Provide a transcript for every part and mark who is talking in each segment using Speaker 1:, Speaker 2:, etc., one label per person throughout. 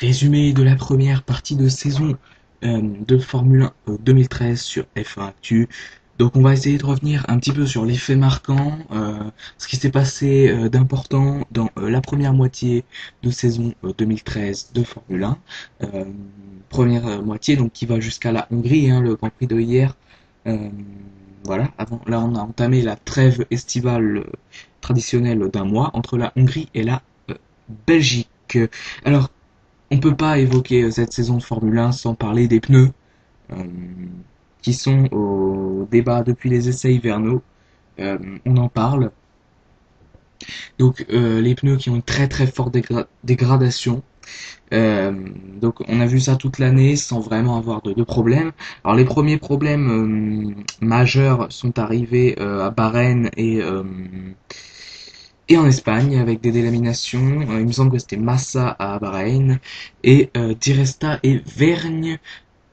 Speaker 1: Résumé de la première partie de saison de Formule 1 2013 sur F1 Actu. Donc on va essayer de revenir un petit peu sur les faits marquants, ce qui s'est passé d'important dans la première moitié de saison 2013 de Formule 1. Euh, Première moitié donc qui va jusqu'à la Hongrie, hein, le Grand Prix de hier. Euh, voilà, avant, là on a entamé la trêve estivale traditionnelle d'un mois entre la Hongrie et la Belgique. Alors on peut pas évoquer cette saison de Formule 1 sans parler des pneus euh, qui sont au débat depuis les essais hivernaux. On en parle. Donc les pneus qui ont une très très forte dégradation. Euh, donc on a vu ça toute l'année sans vraiment avoir de problèmes. Alors les premiers problèmes majeurs sont arrivés à Bahreïn et en Espagne avec des délaminations. Il me semble que c'était Massa à Bahreïn et Di Resta et Vergne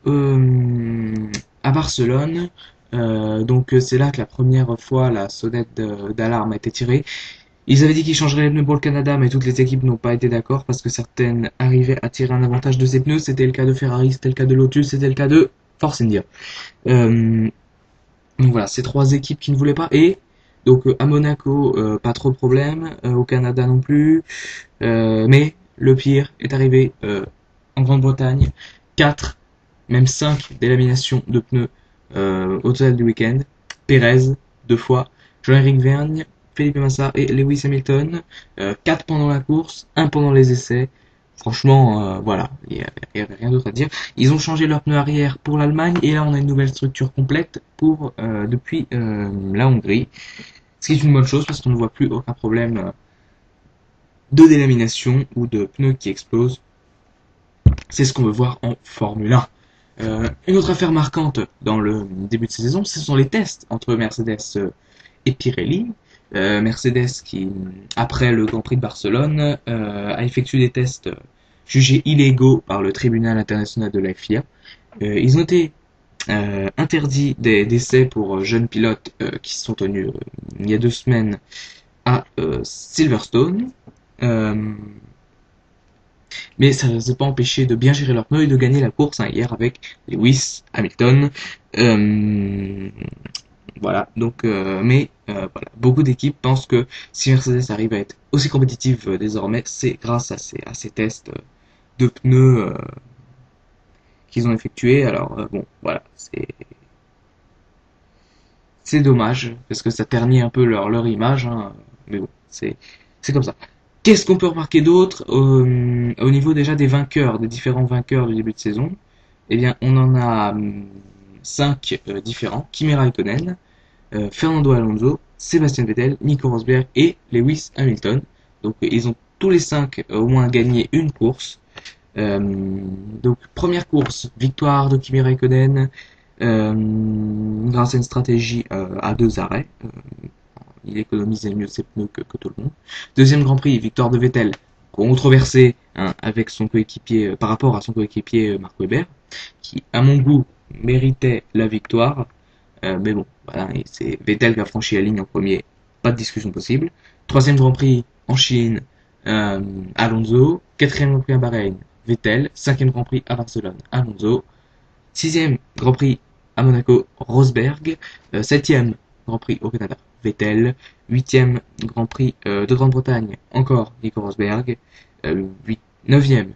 Speaker 1: à Barcelone. Donc c'est là que la première fois la sonnette d'alarme a été tirée. Ils avaient dit qu'ils changeraient les pneus pour le Canada, mais toutes les équipes n'ont pas été d'accord parce que certaines arrivaient à tirer un avantage de ces pneus. C'était le cas de Ferrari, c'était le cas de Lotus, c'était le cas de Force India. Euh, donc voilà, ces trois équipes qui ne voulaient pas. Et donc à Monaco, pas trop de problèmes, au Canada non plus. Mais le pire est arrivé en Grande-Bretagne. 4, même 5 délaminations de pneus au total du week-end. Perez, deux fois. Jean-Éric Vergne, Felipe Massa et Lewis Hamilton. 4 pendant la course, un pendant les essais. Franchement, voilà, il n'y avait rien d'autre à dire. Ils ont changé leur pneu arrière pour l'Allemagne et là on a une nouvelle structure complète pour depuis la Hongrie. Ce qui est une bonne chose parce qu'on ne voit plus aucun problème de délamination ou de pneus qui explosent. C'est ce qu'on veut voir en Formule 1. Une autre affaire marquante dans le début de saison, ce sont les tests entre Mercedes et Pirelli. Mercedes qui, après le Grand Prix de Barcelone, a effectué des tests jugés illégaux par le tribunal international de la FIA. Ils ont été interdits d'essais pour jeunes pilotes qui se sont tenus il y a 2 semaines à Silverstone. Euh, mais ça ne les a pas empêchés de bien gérer leurs pneus et de gagner la course hein, hier avec Lewis Hamilton. Euh, voilà, donc, voilà, beaucoup d'équipes pensent que si Mercedes arrive à être aussi compétitive désormais, c'est grâce à ces tests de pneus qu'ils ont effectués. Alors, bon, voilà, c'est dommage, parce que ça ternit un peu leur image, hein, mais bon, c'est comme ça. Qu'est-ce qu'on peut remarquer d'autre au niveau déjà des vainqueurs, des différents vainqueurs du début de saison? Eh bien, on en a 5 différents. Kimi Raikkonen, Fernando Alonso, Sébastien Vettel, Nico Rosberg et Lewis Hamilton. Donc, ils ont tous les 5 au moins gagné une course. Donc, première course, victoire de Kimi Raikkonen, grâce à une stratégie à 2 arrêts. Il économisait mieux ses pneus que tout le monde. Deuxième Grand Prix, victoire de Vettel, controversé hein, avec son coéquipier par rapport à son coéquipier Mark Webber, qui à mon goût méritait la victoire. Mais bon, voilà, c'est Vettel qui a franchi la ligne en premier, pas de discussion possible. Troisième Grand Prix en Chine, Alonso. Quatrième Grand Prix à Bahreïn, Vettel. Cinquième Grand Prix à Barcelone, Alonso. Sixième Grand Prix à Monaco, Rosberg. Septième Grand Prix au Canada, Vettel. Huitième Grand Prix de Grande-Bretagne, encore Nico Rosberg. Neuvième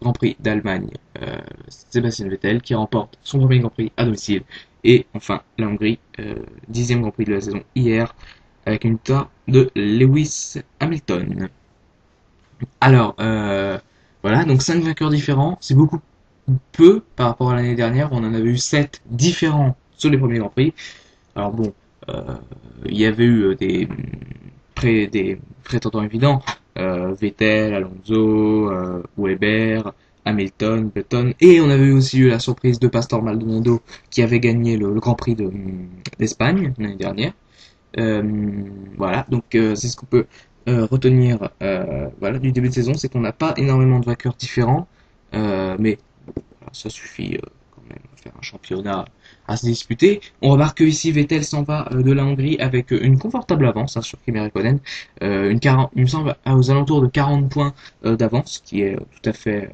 Speaker 1: Grand Prix d'Allemagne, Sébastien Vettel qui remporte son premier Grand Prix à domicile. Et enfin la Hongrie, 10e Grand Prix de la saison hier, avec une victoire de Lewis Hamilton. Alors, voilà, donc 5 vainqueurs différents, c'est beaucoup peu par rapport à l'année dernière, où on en avait eu 7 différents sur les premiers Grands Prix. Alors bon, euh, il y avait eu des prétendants évidents, Vettel, Alonso, Weber, Hamilton, Button, et on avait aussi eu la surprise de Pastor Maldonado qui avait gagné le Grand Prix d'Espagne l'année dernière. Voilà, donc c'est ce qu'on peut retenir voilà, du début de saison, c'est qu'on n'a pas énormément de vainqueurs différents, mais voilà, ça suffit quand même faire un championnat à se disputer. On remarque que ici Vettel s'en va de la Hongrie avec une confortable avance sur Kimi Räikkönen, il me semble aux alentours de 40 points d'avance, qui est tout à fait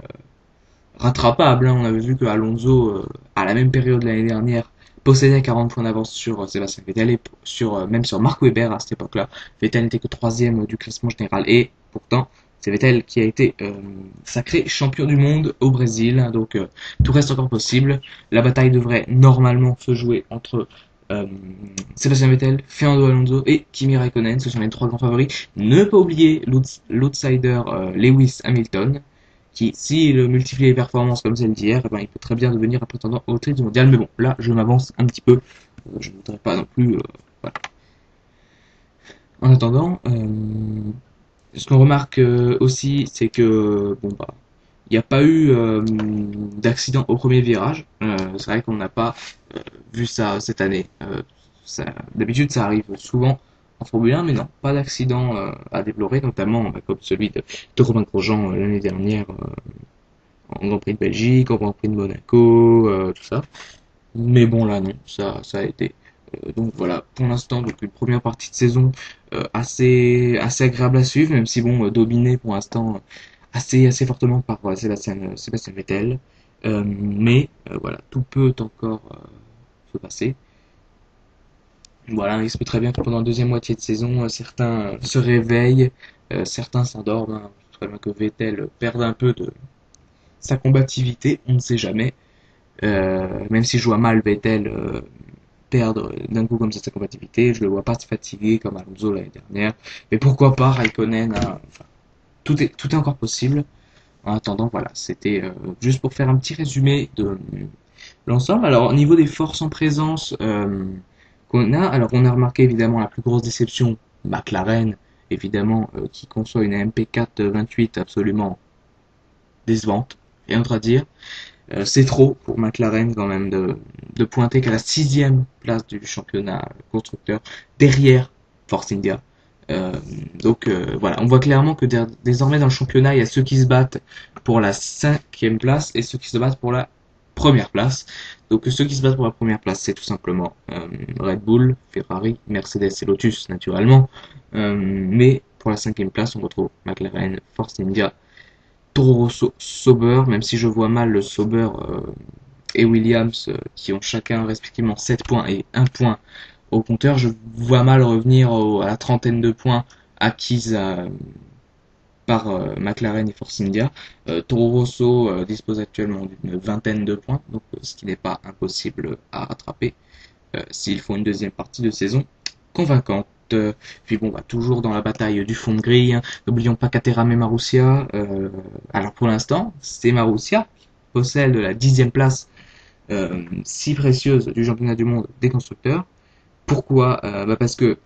Speaker 1: rattrapable. Hein. On avait vu que Alonso, à la même période l'année dernière, possédait 40 points d'avance sur Sébastien Vettel et même sur Mark Webber à cette époque-là. Vettel n'était que troisième du classement général et pourtant c'est Vettel qui a été sacré champion du monde au Brésil. Hein. Donc tout reste encore possible. La bataille devrait normalement se jouer entre Sébastien Vettel, Fernando Alonso et Kimi Räikkönen. Ce sont les trois grands favoris. Ne pas oublier l'outsider Lewis Hamilton qui, s'il multiplie les performances comme celle d'hier, eh ben, il peut très bien devenir un prétendant au titre mondial. Mais bon, là, je m'avance un petit peu. Je ne voudrais pas non plus. Voilà. En attendant, ce qu'on remarque aussi, c'est que bon bah, il n'y a pas eu d'accident au premier virage. C'est vrai qu'on n'a pas vu ça cette année. D'habitude, ça arrive souvent en Formule 1, mais non, pas d'accident à déplorer, notamment bah, comme celui de Romain Grosjean l'année dernière en Grand Prix de Belgique, en Grand Prix de Monaco, tout ça. Mais bon, là, non, ça a été. Donc voilà, pour l'instant, donc une première partie de saison assez agréable à suivre, même si bon, dominé pour l'instant assez fortement par Sébastien Vettel. Mais voilà, tout peut encore se passer. Voilà, il se peut très bien que pendant la deuxième moitié de saison, certains se réveillent, certains s'endorment. Hein. Il se peut très bien que Vettel perde un peu de sa combativité, on ne sait jamais. Même si je vois mal Vettel perdre d'un coup comme ça sa combativité, je le vois pas se fatiguer comme Alonso l'année dernière. Mais pourquoi pas Raikkonen, hein, enfin, tout est encore possible. En attendant, voilà, c'était juste pour faire un petit résumé de l'ensemble. Alors, au niveau des forces en présence qu'on a, alors on a remarqué évidemment la plus grosse déception, McLaren, évidemment, qui conçoit une MP4 28 absolument décevante, rien d'autre à dire. C'est trop pour McLaren quand même de pointer qu'à la sixième place du championnat constructeur, derrière Force India. Euh, voilà, on voit clairement que désormais dans le championnat, il y a ceux qui se battent pour la cinquième place et ceux qui se battent pour la première place. Donc ceux qui se battent pour la première place, c'est tout simplement Red Bull, Ferrari, Mercedes et Lotus naturellement. Mais pour la cinquième place, on retrouve McLaren, Force India, Toro Rosso, Sauber, même si je vois mal le Sauber et Williams qui ont chacun respectivement 7 points et 1 point au compteur, je vois mal revenir à la trentaine de points acquise par McLaren et Force India. Toro Rosso dispose actuellement d'une vingtaine de points, donc ce qui n'est pas impossible à rattraper s'ils font une deuxième partie de saison convaincante. Puis bon, bah, toujours dans la bataille du fond de grille, hein. N'oublions pas Caterham et Marussia. Alors pour l'instant, c'est Marussia qui possède la dixième place si précieuse du championnat du monde des constructeurs. Pourquoi bah parce que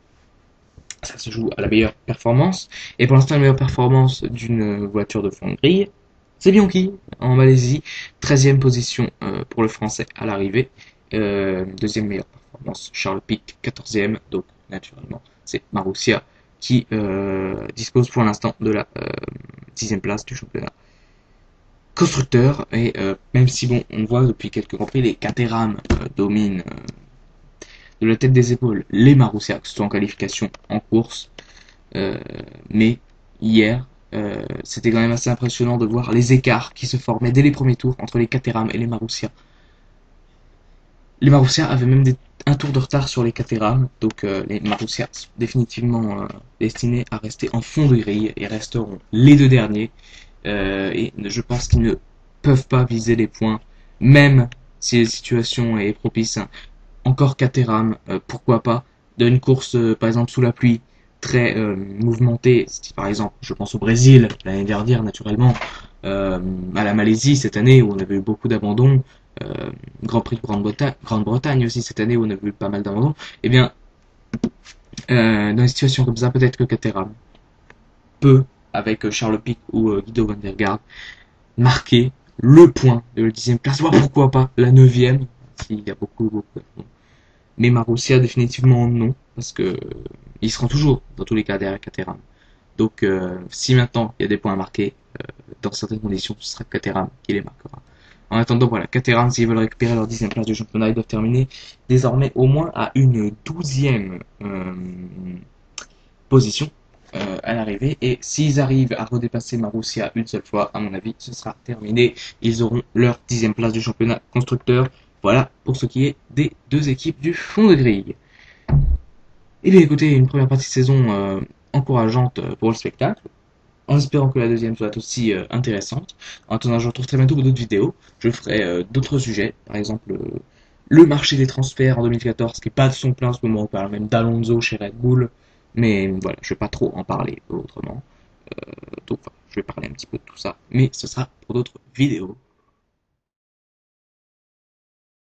Speaker 1: ça se joue à la meilleure performance. Et pour l'instant, la meilleure performance d'une voiture de fond de grille, c'est Bianchi en Malaisie. 13e position pour le français à l'arrivée. Deuxième meilleure performance, Charles Pic, 14e. Donc naturellement, c'est Marussia qui dispose pour l'instant de la 10e place du championnat constructeur. Et même si bon, on voit depuis quelques Grands Prix, les Caterham dominent de la tête des épaules les Marussia, que ce soit en qualification, en course. Mais hier, c'était quand même assez impressionnant de voir les écarts qui se formaient dès les premiers tours entre les Caterham et les Marussia. Les Marussia avaient même un tour de retard sur les Caterham, donc les Marussia sont définitivement destinés à rester en fond de grille et resteront les deux derniers. Et je pense qu'ils ne peuvent pas viser les points, même si la situation est propice. Hein. Encore Caterham, pourquoi pas, dans une course par exemple sous la pluie très mouvementée, par exemple je pense au Brésil l'année dernière naturellement, à la Malaisie cette année où on avait eu beaucoup d'abandons, Grand Prix de Grande-Bretagne aussi cette année où on a vu pas mal d'abandons, et bien dans des situations comme ça peut-être que Caterham peut avec Charles Pic ou Guido van der Garde marquer le point de la 10e place, voire pourquoi pas la 9e s'il y a beaucoup d'abandons. Mais Marussia définitivement non, parce que ils seront toujours dans tous les cas derrière Caterham. Donc si maintenant il y a des points à marquer, dans certaines conditions, ce sera Caterham qui les marquera. En attendant, voilà, Caterham, s'ils veulent récupérer leur 10e place du championnat, ils doivent terminer désormais au moins à une 12e position à l'arrivée. Et s'ils arrivent à redépasser Marussia une seule fois, à mon avis, ce sera terminé. Ils auront leur 10e place du championnat constructeur. Voilà pour ce qui est des deux équipes du fond de grille. Et bien écoutez, une première partie de saison encourageante pour le spectacle, en espérant que la deuxième soit aussi intéressante. En attendant, je vous retrouve très bientôt pour d'autres vidéos. Je ferai d'autres sujets, par exemple le marché des transferts en 2014, qui n'est pas de son plein en ce moment, on parle même d'Alonso chez Red Bull, mais voilà, je ne vais pas trop en parler autrement. Donc voilà, je vais parler un petit peu de tout ça, mais ce sera pour d'autres vidéos.